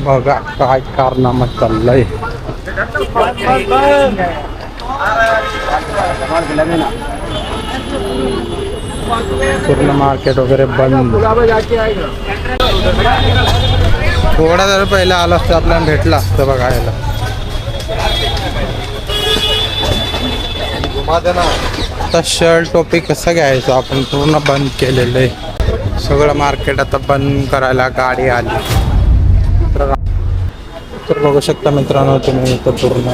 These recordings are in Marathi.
बघा काय कारनामा चाललंय. पूर्ण मार्केट वगैरे बंद. थोडा जर पहिला आला असतं आपल्याला भेटला असतं बघायला. आता शर्ट टोपी कसं घ्यायचं आपण पूर्ण बंद केलेलं आहे. सगळं मार्केट आता बंद करायला गाडी आली. तर बघू शकता मित्रांनो तुम्ही इथं पूर्ण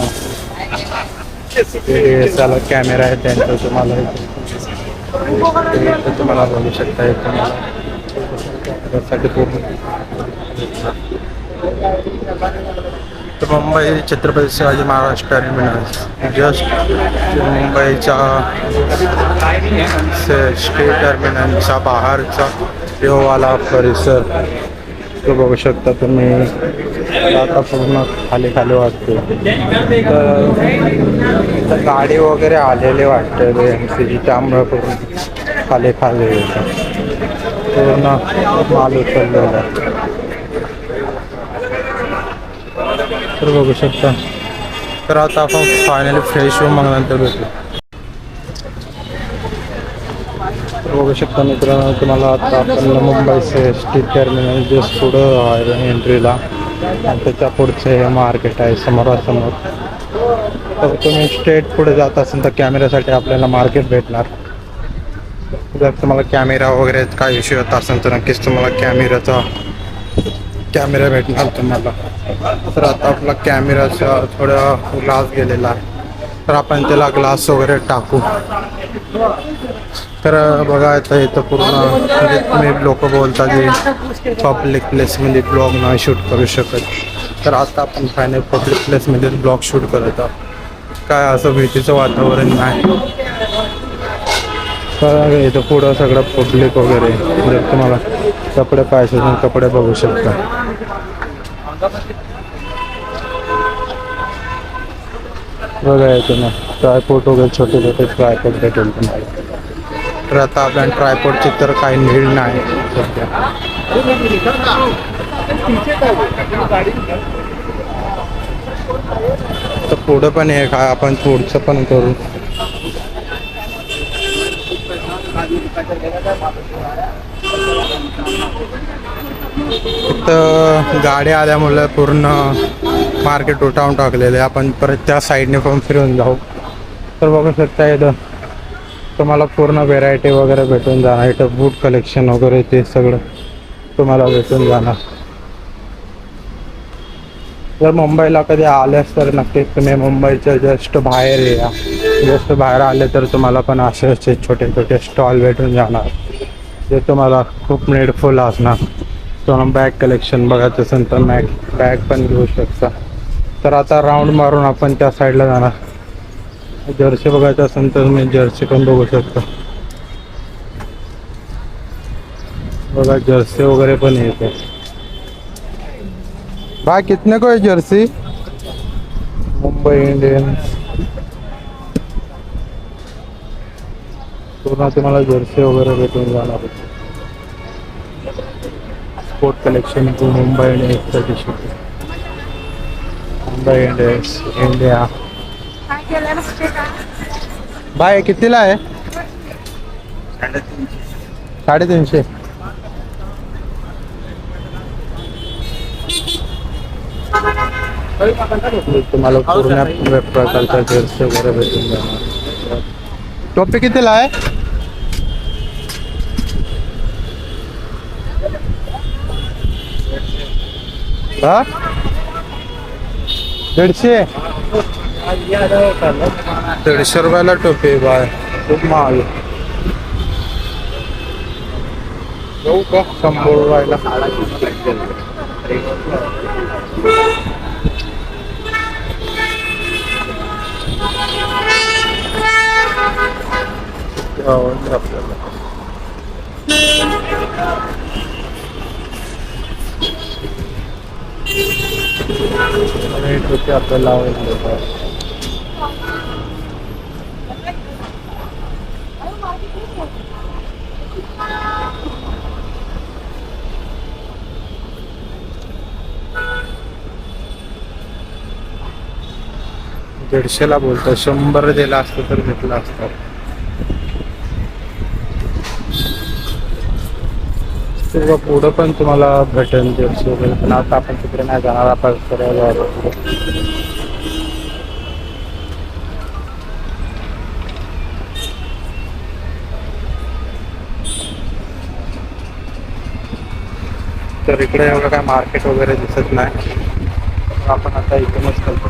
त्याला कॅमेरा आहे त्यांचा तुम्हाला तुम्हाला बघू शकता त्यासाठी पूर्ण. तर मुंबई छत्रपती शिवाजी महाराज टर्मिनस जस्ट मुंबईच्या स्टेट टर्मिनलच्या बाहेरचा देववाला परिसर तो बघू शकता तुम्ही. आता पूर्ण खाली खाली वाटते. तर गाडी वगैरे आलेले वाटते BMC त्यामुळे पूर्ण खाली खाली पूर्ण माल उचललेला. तर बघू शकता. तर आता आपण फायनली फ्रेश होऊन मग नंतर भेटू. बघू शकता मित्रांनो तुम्हाला आता आपण मुंबईचे स्टेट टर्मिनल जस्ट पुढं आहे एंट्रीला आणि त्याच्या पुढचे हे मार्केट आहे समोरासमोर. तर तुम्ही स्ट्रेट पुढे जात असेल तर कॅमेऱ्यासाठी आपल्याला मार्केट भेटणार. जर तुम्हाला कॅमेरा वगैरे काय इश्यू येत असेल तर नक्कीच तुम्हाला कॅमेरा भेटणार तुम्हाला. तर आता आपला कॅमेराचा थोडा ग्लास गेलेला आहे तर आपण त्याला ग्लास वगैरे टाकू. तर बघा इथं पूर्ण तुम्ही लोक बोलतात की पब्लिक प्लेसमध्ये ब्लॉग नाही शूट करू शकत. तर आता आपण फायनल पब्लिक प्लेसमध्ये ब्लॉग शूट करत आहोत. काय असं भीतीचं वातावरण नाही. तर इथं पुढं सगळं पब्लिक वगैरे. जर तुम्हाला कपडे पाहिजे तर कपडे बघू शकता. बघा येतो ना ट्रायपॉड वगैरे छोटे छोटे ट्रायपॉड भेटेल तुम्हाला. तर आता आपल्या ट्रायपॉडची तर काही नीड नाही सध्या. तर पुढं पण आहे काय आपण पुढचं पण करू. तर गाडी आल्यामुळे पूर्ण मार्केट उठावून टाकलेलं आहे. आपण परत त्या साईडने पण फिरून जाऊ. तर बघू शकता इथं तुम्हाला पूर्ण व्हेरायटी वगैरे भेटून जाणार. इथं बूट कलेक्शन वगैरे ते सगळं तुम्हाला भेटून जाणार. जर मुंबईला कधी आल्यास तर नक्कीच तुम्ही मुंबईच्या जस्ट बाहेर या. जस्ट बाहेर आले तर तुम्हाला पण असे छोटे छोटे स्टॉल भेटून जाणार जे तुम्हाला खूप नीडफुल असणार. तुम्हाला बॅग कलेक्शन बघायचं असेल तर बॅग पण घेऊ शकता. तर आता राऊंड मारून आपण त्या साईडला जाणार. जर्सी बघायचं असेल तर मी जर्सी पण बघू शकतो. बघा जर्सी वगैरे पण येते. भाई कितने को है जर्सी? मुंबई इंडियन्स पूर्ण तुम्हाला जर्सी वगैरे भेटून जाणार. स्पोर्ट कलेक्शन टू मुंबई इंडियन्सचा T shirt. Mumbai Indians India. भाई कितीला आहे? 350. तुम्हाला पूर्ण प्रकारच्या जर्सी वगैरे भेटून जाणार. टोपी कितीला आहे? हा 150. 150 रुपयाला टोपी बाय. खूप महाग. जाऊ का 100 रुपयाला? आपल्याला आपल्याला 150ला बोलतो, 100 दिला असतं तर घेतलं असतं. तेव्हा पुढं पण तुम्हाला भेटेल 150 वगैरे, पण आता आपण तिकडे नाही जाणार, आपण करायला तर इकडे एवढं काय मार्केट वगैरे दिसत नाही. आपण आता इथूनच करतो.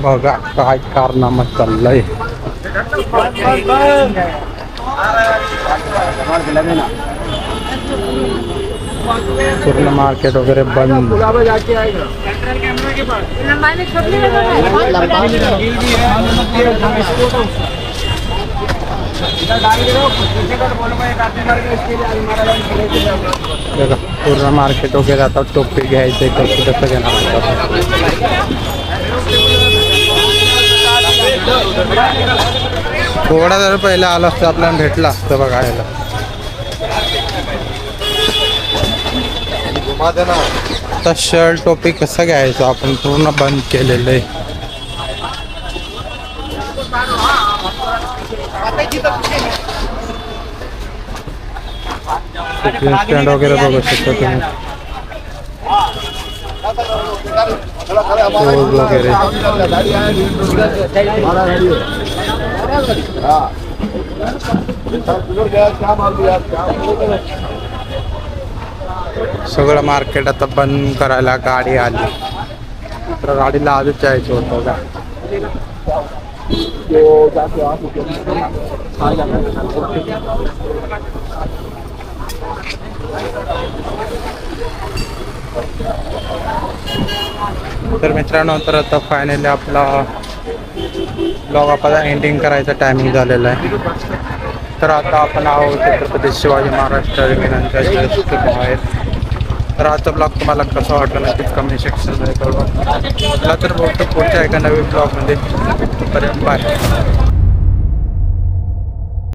बघा काय कारनामा चाललंय. पूर्ण मार्केट वगैरे बंद. बघा पूर्ण मार्केट वगैरे आता टोपी घ्यायचे कसं कसं घेणार. थोडा जर पहिला आलं असतं आपल्याला भेटलं असतं बघायला. आता शर्ट टोपी कसं घ्यायचं आपण पूर्ण बंद केलेलं आहे. स्टँड वगैरे बघू शकता तुम्ही. रोज वगैरे सगळं मार्केट आता बंद करायला गाडी आली. तर गाडीला आजच जायचं होतं का. तर मित्रांनो, तर आता फायनली आपला ब्लॉग आपला एंडिंग करायचा टायमिंग झालेला आहे. तर आता आपण आहोत छत्रपती शिवाजी महाराज टर्मिनलच्या जस्ट बाहेर. तर आजचा ब्लॉग तुम्हाला कसा वाटला नक्कीच कमेंट सेक्शनमध्ये कळवा. मला तर बहुतेक पुढच्या एका नवीन ब्लॉगमध्ये. पर्यंत बाय.